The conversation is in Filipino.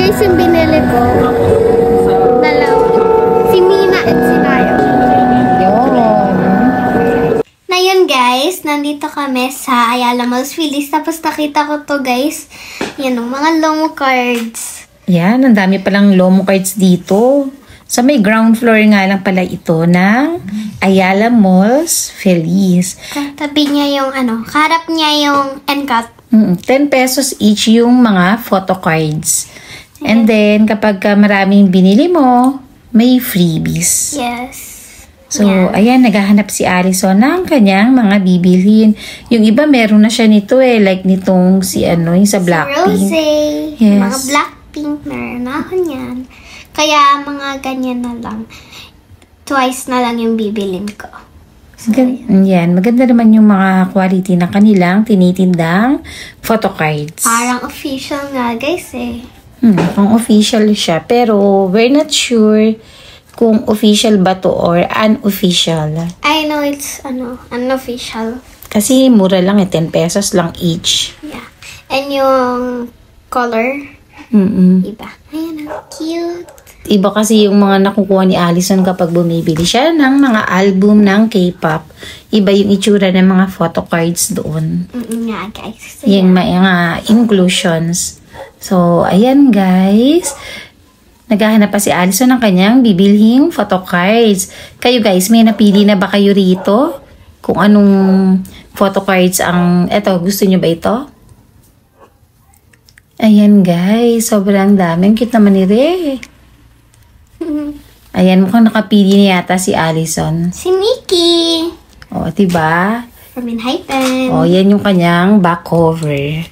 guys yung binili ko. Dalawa. Si Mina at si Naya. Na yun guys, nandito kami sa Ayala Malls Phillies. Tapos nakita ko to guys. Yan o, mga Lomo cards. Yan, ang dami palang Lomo cards dito. Sa may ground floor nga lang pala ito ng Ayala Malls Feliz. Katabi niya yung kaharap niya yung NCAT. 10 pesos each yung mga photo cards. And then, kapag maraming binili mo, may freebies. Yes. So, ayan, naghahanap si Allison ng kanyang mga bibilhin. Yung iba, meron na siya nito like nitong yung sa Blackpink. Si Rosé. Yes. Mga Blackpink, meron na ako niyan. Kaya, mga ganyan na lang. Twice na lang yung bibilin ko. So, yan, maganda naman yung mga quality na kanilang tinitindang photo cards. parang official nga, guys eh. Kung official siya, pero we're not sure kung official ba to or unofficial. I know it's, unofficial. Kasi mura lang 10 pesos lang each. Yeah. And yung color, iba. Ayan, cute. Iba kasi yung mga nakukuha ni Allison kapag bumibili siya ng mga album ng K-pop. Iba yung itsura ng mga photo cards doon. Nga, guys. So, yung mga inclusions. So, ayan guys. Naghahanap pa si Allison ng kanyang bibilhing photo cards. Kayo guys, may napili na ba kayo rito? Kung anong photo cards ang... Eto, gusto nyo ba ito? Ayan guys, sobrang dami. Ang cute naman ni Rhea. Ayan, mukhang nakapili na yata si Allison. Si Nikki. O, diba? From Enhypen. O, yan yung kanyang back cover.